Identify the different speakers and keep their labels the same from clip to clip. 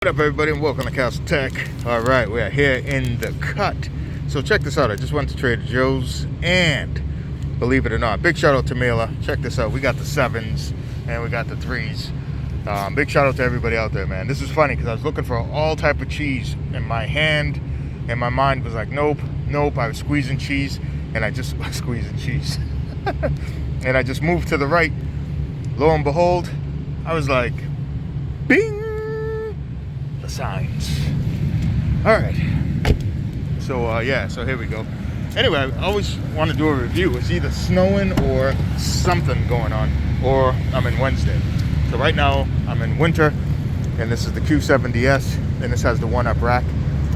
Speaker 1: What up, everybody, and welcome to Castle Tech. All right, we are here in the cut. So check this out. I just went to Trader Joe's, and believe it or not, big shout out to Mila. Check this out. We got the 7s and we got the 3s. Big shout out to everybody out there, man. This is funny because I was looking for all type of cheese in my hand, and my mind was like, nope. I was squeezing cheese, and I just squeezing cheese, and I just moved to the right. Lo and behold, I was like, bing. Signs. All right, so so here we go. Anyway, I always want to do a review. It's either snowing or something going on, or I'm in Wednesday. So right now I'm in winter, and this is the Q70S, and this has the one-up rack.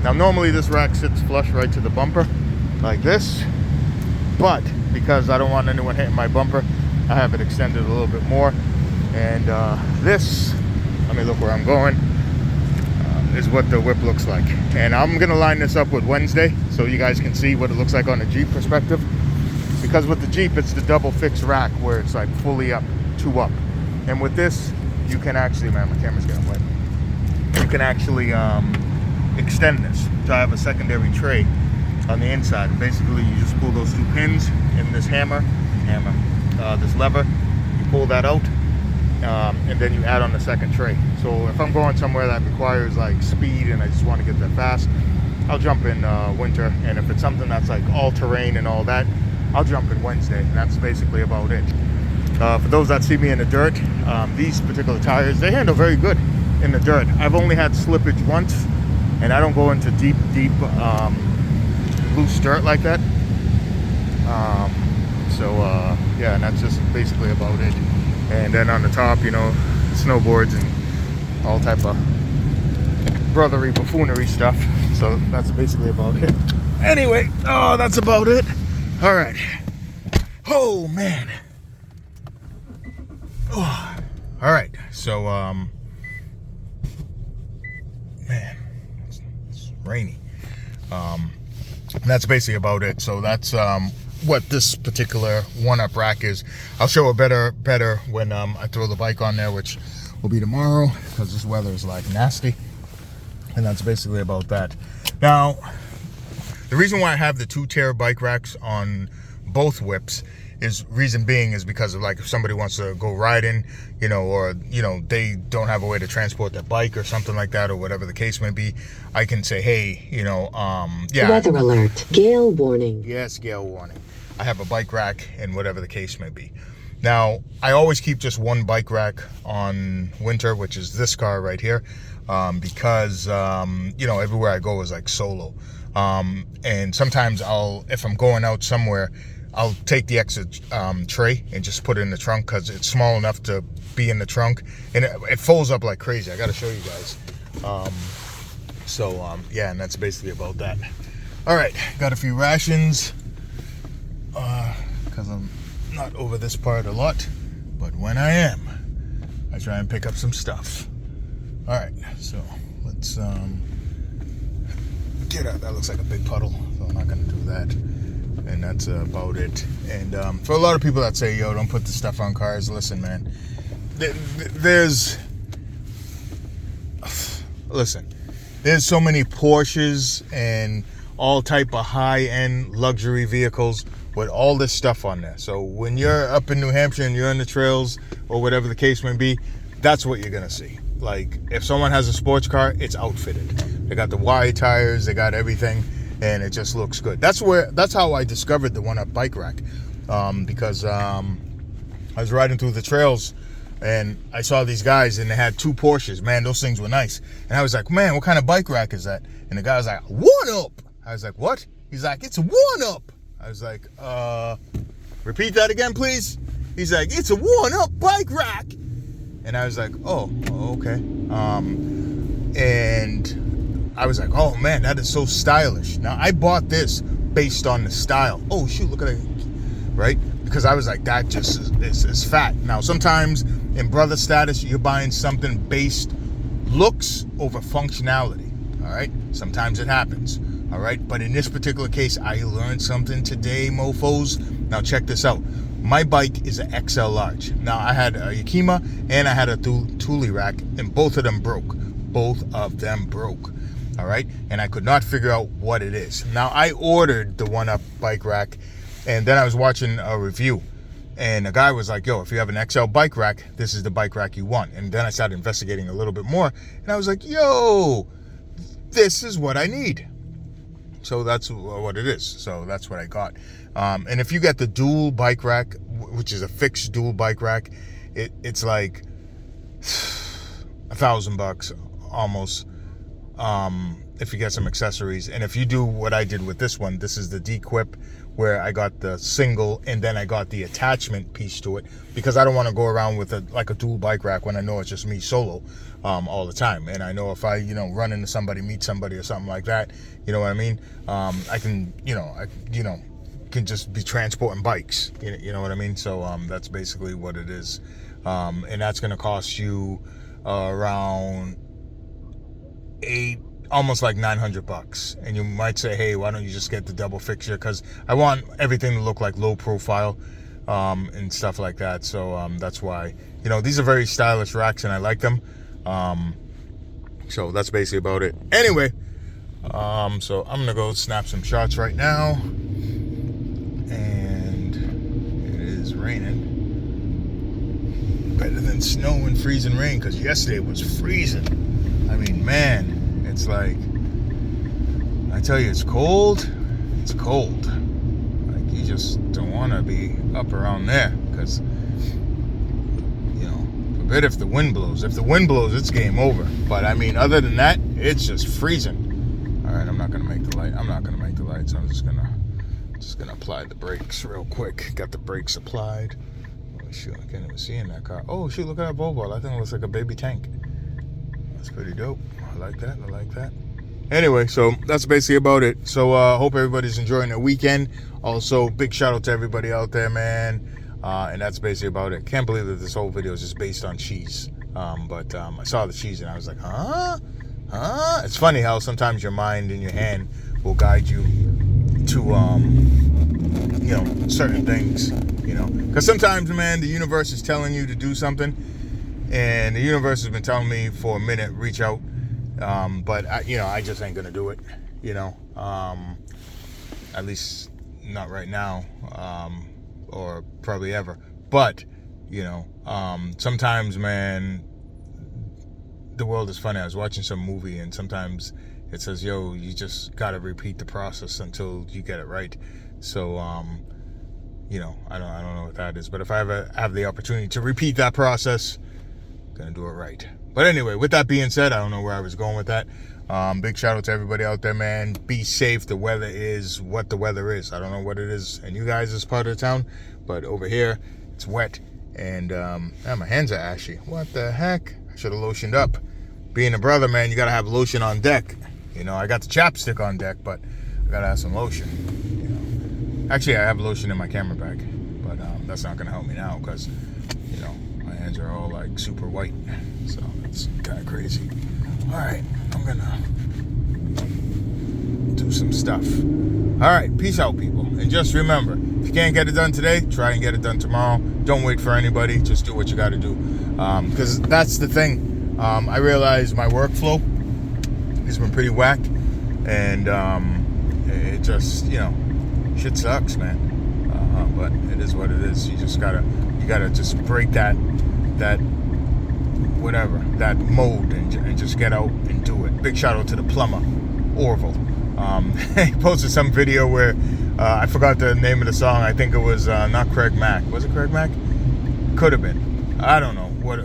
Speaker 1: Now normally this rack sits flush right to the bumper like this, but because I don't want anyone hitting my bumper, I have it extended a little bit more. And this, let me look where I'm going, is what the whip looks like. And I'm gonna line this up with Wednesday so you guys can see what it looks like on the Jeep perspective, because with the Jeep it's the double fixed rack where it's like fully up, 2 up, and with this you can actually, man, my camera's getting wet, you can actually extend this to have a secondary tray on the inside. Basically you just pull those 2 pins in this this lever, you pull that out, and then you add on the second tray. So if I'm going somewhere that requires like speed and I just want to get there fast, I'll jump in winter. And if it's something that's like all terrain and all that, I'll jump in Wednesday. And that's basically about it. For those that see me in the dirt, these particular tires, they handle very good in the dirt. I've only had slippage once, and I don't go into deep loose dirt like that. Yeah, and that's just basically about it. And then on the top, you know, snowboards and all type of brotherly buffoonery stuff. So that's basically about it. Anyway, that's about it. All right. Oh man. Oh. All right. So man, it's rainy. That's basically about it. So that's what this particular one-up rack is. I'll show it better when I throw the bike on there, which will be tomorrow, because this weather is like nasty. And that's basically about that. Now, the reason why I have the 2-tier bike racks on both whips is because of, like, if somebody wants to go riding, you know, or, you know, they don't have a way to transport their bike or something like that, or whatever the case may be, I can say, hey, you know, yeah.
Speaker 2: Weather alert, gale warning.
Speaker 1: Yes, gale warning. I have a bike rack and whatever the case may be. Now, I always keep just one bike rack on winter, which is this car right here, because, you know, everywhere I go is like solo. And sometimes if I'm going out somewhere, I'll take the extra tray and just put it in the trunk, because it's small enough to be in the trunk, and it folds up like crazy. I got to show you guys. Yeah, and that's basically about that. All right, got a few rations, because I'm not over this part a lot, but when I am, I try and pick up some stuff. All right, so let's get out. That looks like a big puddle, so I'm not gonna do that. And that's about it. And for a lot of people that say, yo, don't put the stuff on cars, listen, man, there's so many Porsches and all type of high-end luxury vehicles with all this stuff on there. So when you're up in New Hampshire and you're on the trails or whatever the case may be, that's what you're gonna see. Like, if someone has a sports car, it's outfitted. They got the wide tires, they got everything, and it just looks good. That's how I discovered the one-up bike rack, because I was riding through the trails and I saw these guys and they had 2 Porsches. Man, those things were nice. And I was like, man, what kind of bike rack is that? And the guy was like, one-up. I was like, what? He's like, it's a one-up. I was like, repeat that again, please. He's like, it's a one-up bike rack. And I was like, oh, okay. And I was like, oh man, that is so stylish. Now, I bought this based on the style. Oh shoot, look at it, right? Because I was like, that just is fat. Now, sometimes in brother status, you're buying something based looks over functionality, all right? Sometimes it happens, all right? But in this particular case, I learned something today, mofos. Now, check this out. My bike is an XL large. Now, I had a Yakima and I had a Thule rack, and both of them broke. both of them broke. All right, and I could not figure out what it is. Now, I ordered the one-up bike rack, and then I was watching a review, and a guy was like, yo, if you have an XL bike rack, this is the bike rack you want. And then I started investigating a little bit more, and I was like, yo, this is what I need. So that's what it is. So that's what I got. And if you get the dual bike rack, which is a fixed dual bike rack, it's like $1,000 almost. If you get some accessories, and if you do what I did with this one, this is the D-Quip, where I got the single and then I got the attachment piece to it, because I don't want to go around with a dual bike rack when I know it's just me solo all the time. And I know if I run into somebody, meet somebody or something like that, you know what I mean, I can can just be transporting bikes, you know what I mean. So that's basically what it is, and that's going to cost you around almost like $900. And you might say, hey, why don't you just get the double fixture? Because I want everything to look like low profile and stuff like that. So that's why, these are very stylish racks and I like them. So that's basically about it. Anyway, so I'm gonna go snap some shots right now, and it is raining. Better than snow and freezing rain, because yesterday was freezing. I mean, man, it's like, I tell you, it's cold. It's cold. Like, you just don't want to be up around there, because, forbid if the wind blows. If the wind blows, it's game over. But, I mean, other than that, it's just freezing. All right, I'm not going to make the light. So I'm just going to apply the brakes real quick. Got the brakes applied. Oh, shoot, I can't even see in that car. Oh, shoot, look at that Volvo. I think it looks like a baby tank. That's pretty dope. I like that. Anyway, so that's basically about it. So hope everybody's enjoying their weekend. Also, big shout out to everybody out there, man. And that's basically about it. Can't believe that this whole video is just based on cheese. But I saw the cheese and I was like, huh? It's funny how sometimes your mind and your hand will guide you to certain things. Because sometimes, man, the universe is telling you to do something. And the universe has been telling me for a minute, reach out. But I just ain't gonna do it, at least not right now, or probably ever. But, sometimes, man, the world is funny. I was watching some movie and sometimes it says, yo, you just gotta repeat the process until you get it right. So, I don't know what that is, but if I ever have the opportunity to repeat that process, gonna do it right. But anyway, with that being said, I don't know where I was going with that. Big shout out to everybody out there, man. Be safe. The weather is what the weather is. I don't know what it is in you guys' this part of the town, but over here it's wet and my hands are ashy. What the heck? I should have lotioned up. Being a brother, man, you gotta have lotion on deck. I got the chapstick on deck, but I gotta have some lotion. Actually, I have lotion in my camera bag, but that's not gonna help me now because my hands are all like super white, so it's kind of crazy. All right, I'm gonna do some stuff. All right, peace out, people. And just remember, if you can't get it done today, try and get it done tomorrow. Don't wait for anybody. Just do what you got to do, because that's the thing. I realize my workflow has been pretty whack, and it just shit sucks, man. But it is what it is. You gotta just break that mode and just get out and do it. Big shout out to the plumber, Orville. He posted some video where I forgot the name of the song. I think it was not Craig Mack. Was it Craig Mack? Could have been. I don't know what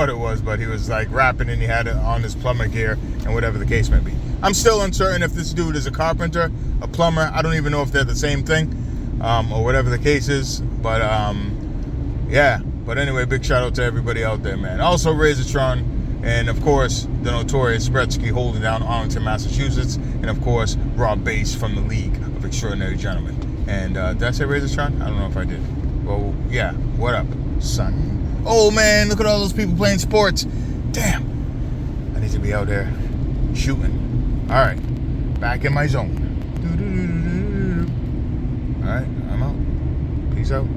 Speaker 1: it was, but he was like rapping and he had it on his plumber gear and whatever the case may be. I'm still uncertain if this dude is a carpenter, a plumber. I don't even know if they're the same thing. Or whatever the case is, but yeah. But anyway, big shout out to everybody out there, man. Also, Razortron, and of course, the notorious Spretsky holding down Arlington, Massachusetts, and of course, Rob Bass from the League of Extraordinary Gentlemen. And did I say Razortron? I don't know if I did. Well, yeah. What up, son? Oh man, look at all those people playing sports. Damn, I need to be out there shooting. All right, back in my zone. All right, I'm out. Peace out.